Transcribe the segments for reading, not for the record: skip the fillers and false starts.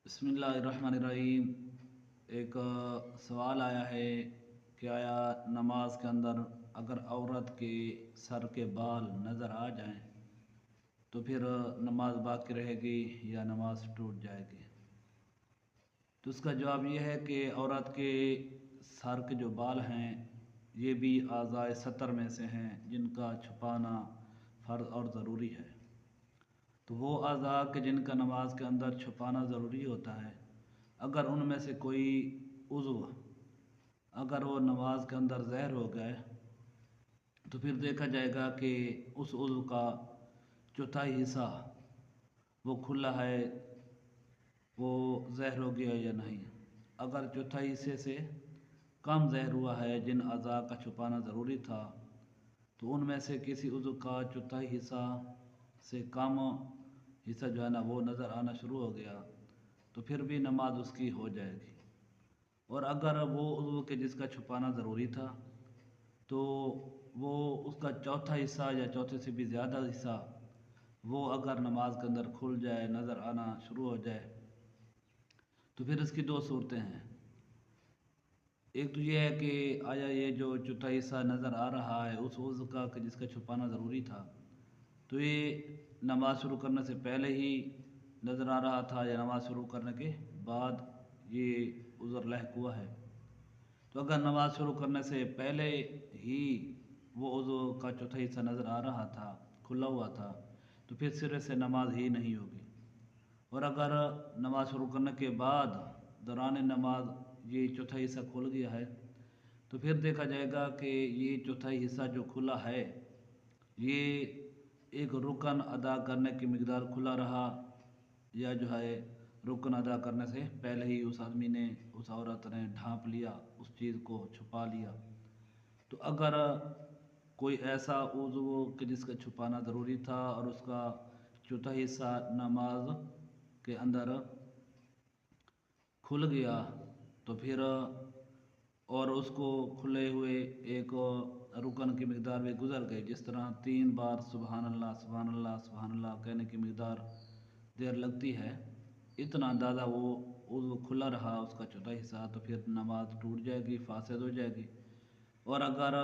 बिस्मिल्लाहिर्रहमानिर्रहीम। एक सवाल आया है कि आया नमाज के अंदर अगर औरत के सर के बाल नज़र आ जाएं तो फिर नमाज बाकी रहेगी या नमाज टूट जाएगी। तो उसका जवाब ये है कि औरत के सर के जो बाल हैं ये भी आज़ाए सतर में से हैं जिनका छुपाना फ़र्ज़ और ज़रूरी है। तो वो अज़ा के जिनका नमाज के अंदर छुपाना ज़रूरी होता है, अगर उनमें से कोई उज़्व अगर वो नमाज के अंदर ज़हर हो गए तो फिर देखा जाएगा कि उस उज़्व का चौथाई हिस्सा वो खुला है, वो ज़हर हो गया या नहीं। अगर चौथाई हिस्से से कम ज़हर हुआ है जिन अज़ा का छुपाना ज़रूरी था, तो उनमें से किसी उज़्व का चौथाई हिस्सा से कम हिस्सा जो है ना वो नज़र आना शुरू हो गया तो फिर भी नमाज उसकी हो जाएगी। और अगर वो उज़्व के जिसका छुपाना ज़रूरी था तो वो उसका चौथा हिस्सा या चौथे से भी ज़्यादा हिस्सा वो अगर नमाज के अंदर खुल जाए, नज़र आना शुरू हो जाए, तो फिर इसकी दो सूरतें हैं। एक तो ये है कि आया ये जो चौथा हिस्सा नज़र आ रहा है उस उज़्व का कि जिसका छुपाना ज़रूरी था, तो ये नमाज शुरू करने से पहले ही नज़र आ रहा था या नमाज शुरू करने के बाद ये उज़्र लहक हुआ है। तो अगर नमाज शुरू करने से पहले ही वो उज़्व का चौथा हिस्सा नज़र आ रहा था, खुला हुआ था, तो फिर सिरे से नमाज ही नहीं होगी। और अगर नमाज शुरू करने के बाद दौरान नमाज ये चौथा हिस्सा खुल गया है तो फिर देखा जाएगा कि ये चौथाई हिस्सा जो खुला है ये एक रुकन अदा करने की मिक़दार खुला रहा या जो है रुकन अदा करने से पहले ही उस आदमी ने, उस औरत ने ढांप लिया, उस चीज़ को छुपा लिया। तो अगर कोई ऐसा उज़्व कि जिसका छुपाना ज़रूरी था और उसका चौथा हिस्सा नमाज के अंदर खुल गया तो फिर और उसको खुले हुए एक रुकन की मिक़दार में गुज़र गई, जिस तरह 3 बार सुबहान अल्लाह सुबहान अल्लाह सुबहान अल्लाह कहने की मिक़दार देर लगती है, इतना अंदाज़ा वो उज़्व खुला रहा उसका चौथा हिस्सा, तो फिर नमाज टूट जाएगी, फासिद हो जाएगी। और अगर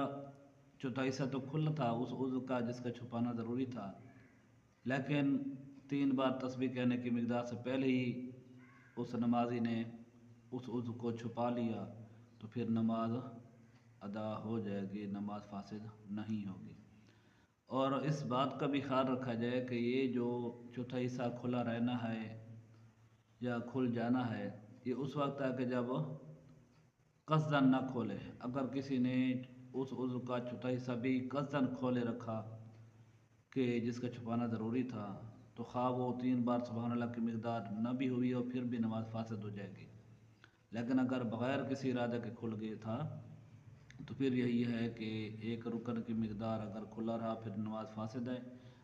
चौथा हिस्सा तो खुला था उस उज़्व का जिसका छुपाना ज़रूरी था, लेकिन 3 बार तस्बीह कहने की मिक़दार से पहले ही उस नमाजी ने उस उज़्व को छुपा लिया, तो फिर नमाज अदा हो जाएगी, नमाज फासिद नहीं होगी। और इस बात का भी ख्याल रखा जाए कि ये जो चौथा हिस्सा खुला रहना है या खुल जाना है, ये उस वक्त है कि जब कसदन न खोले। अगर किसी ने उस उज़्व का चौथा हिस्सा भी कसदन खोले रखा कि जिसका छुपाना ज़रूरी था, तो ख़्वाह वो 3 बार सुबहान अल्लाह की मिक़दार न भी हुई और फिर भी नमाज फासिद हो जाएगी। लेकिन अगर बग़ैर किसी इरादे के खुल गया था तो फिर यही है कि एक रुकन की मिक़दार अगर खुला रहा फिर नमाज फासिद है,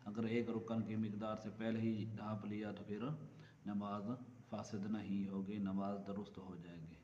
अगर एक रुकन की मिक़दार से पहले ही ढाँप लिया तो फिर नमाज फासिद नहीं होगी, नमाज दुरुस्त हो जाएगी।